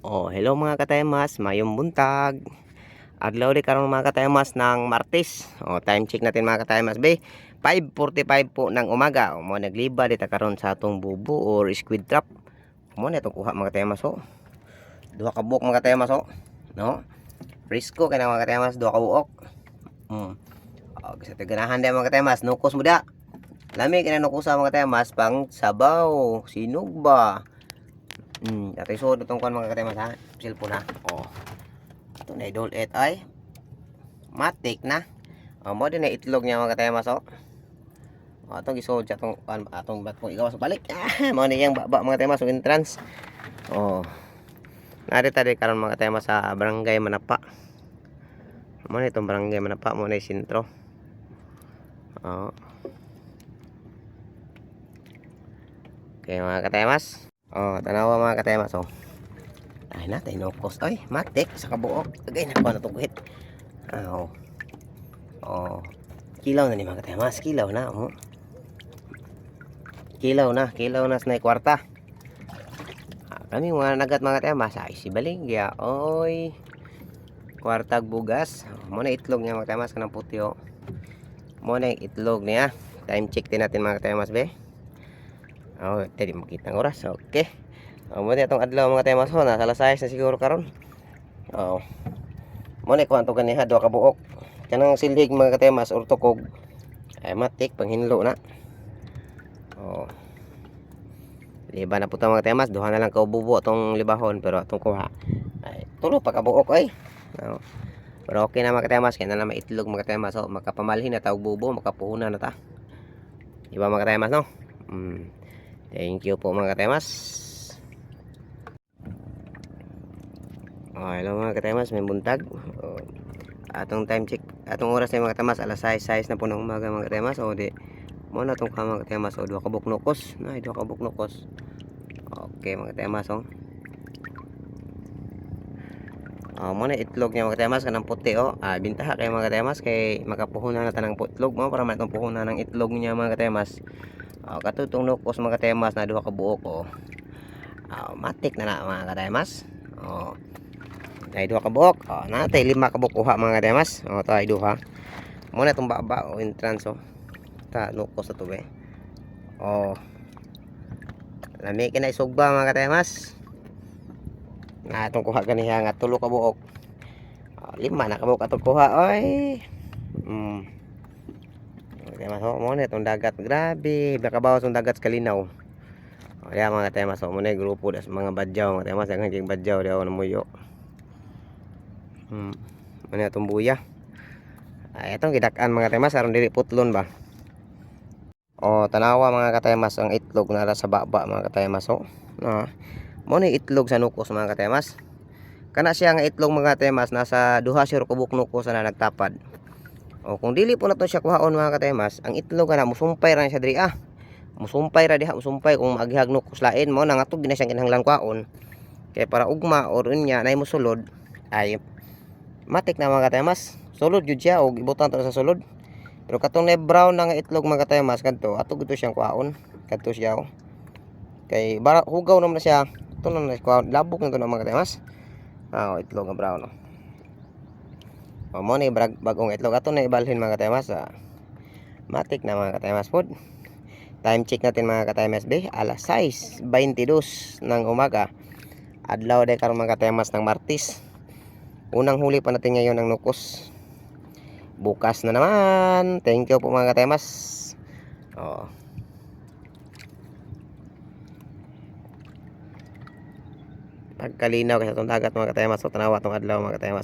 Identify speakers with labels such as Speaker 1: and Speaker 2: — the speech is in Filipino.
Speaker 1: Oh, hello mga katemas, mayong buntag. Adlaw di karon mga katemas ng Martes. Oh, time check natin mga katemas be. 5:45 po ng umaga. Mo nagliba dita karon sa atong bubo or squid trap. Mo na itong kuha mga katemas oh. Duha ka buok mga katemas oh. No? Frisco kay mga katemas, duha ka buok. Oh, sa taganahan din mga katemas, nukos mo da. Lami kina nukusa mga katemas pang sabaw, sinugba. Atay so itong kuan mga katemas ha. Cellphone ha. Oh. Ito na idol et ay matik na. Mo din na itlog niya mga katemas oh. Atong gisod sa atong bat kung ikaw sa balik. Mo ni yang baba mga katemas entrance. Oh. Narita di karon mga katemas sa Barangay Manapa. Mo ni itong Barangay Manapa mo ni sentro. Oh. Okay mga katemas. Oh, tanawa mga katemas oh. Ay natay no cost ay matik sa kabuok. Agay na ko na tuguhit. Oh. Oh. Kilaw na ni mga katemas, kilaw na oh. Kilaw na sa kwarta. Kami mga nagat mga katemas ay si Baligya. Oy. Kwartag bugas. Mo na itlog niya mga katemas kanang puti oh. Mo na itlog niya. Time check din natin mga katemas be. Oh, tadi makita ng oras. Okay. Mo na itong adlaw mga katemas ho, nasa alas 6 na siguro karon. Oh. Mo na kwanto ganiha duha ka buok. Kanang silhig mga katemas or tukog. Ay matik panghinlo na. Oh. Liba na po ito mga temas. Duha na lang kaububo itong libahon. Pero itong kuha ay tulo pa kabuok ay. No. Pero okay na mga temas. Kaya na lang maitlog mga temas. So, makapamalhin na tawag bubo. Makapuhunan na ta. Diba mga temas no? Thank you po mga temas. Oh, hello mga temas. May buntag. Oh. Atong time check. Atong oras na mga temas. Alas 6 na po ng umaga mga temas. O di. Mo na itong mga temas. O duha ka buknokos. Ay duha ka buknokos. Okay mga temas oh. Mo na itlog niya mga temas kanang puti oh. Bintaha kay mga temas kay makapuhunan na tanang itlog mo para matong puhunan ng itlog niya mga temas. Katutong nukos mga temas na duha ka buok oh. Matik na mga temas. Oh. Tay duha ka buok. Natay 5 ka buok kuha mga temas. Tay duha. Mo na itong baba oh entrance oh. Ta nukos na to be. Oh. Lami kina isugba mga katemas. Nga itong kuha ganiha nga tulo ka buok. 5 na ka buok atong kuha oy. Katemas mo na itong dagat. Grabe. Bakabawas itong dagat sa kalinaw. Yan mga katemas. Mo na grupo das mga badyaw mga katemas. Ang hanggang badyaw diyaw na muyo. Mo na itong buya. Itong gidakan mga katemas. Aron dili putlon ba. Tanawa mga katemas ang itlog na sa baba mga katemas oh. Mo ni itlog sa nukos mga katemas. Kana siya nga itlog mga katemas nasa duha siya kubuk nukos na nagtapad. Kung dili po nato siya kuhaon mga katemas, ang itlog na musumpay ra siya diri Musumpay ra diha, musumpay kung maghihag nukos lain mo nangatog gina siyang kinahanglan kuhaon. Kay para ugma or unya nay mosulod ay matik na mga katemas. Sulod gyud siya og ibutan to sa sulod. Pero katong na brown na nga itlog mga katemas kadto atog ito siyang kuhaon. Kadto siya oh. Kay bara hugaw naman na siya. Ito na kuhaon, labok na to na mga katemas. Itlog nga brown oh. Mo ni bagong itlog ato na ibalhin mga katemas. Matik na mga katemas pod. Time check natin mga katemas be, alas 6:22 ng umaga. Adlaw day karon mga katemas ng Martes. Unang huli pa natin ngayon ang nukos. Bukas na naman. Thank you po mga katemas. Pagkalinaw kasi itong dagat mga katemas. Tanawa itong adlaw mga katemas.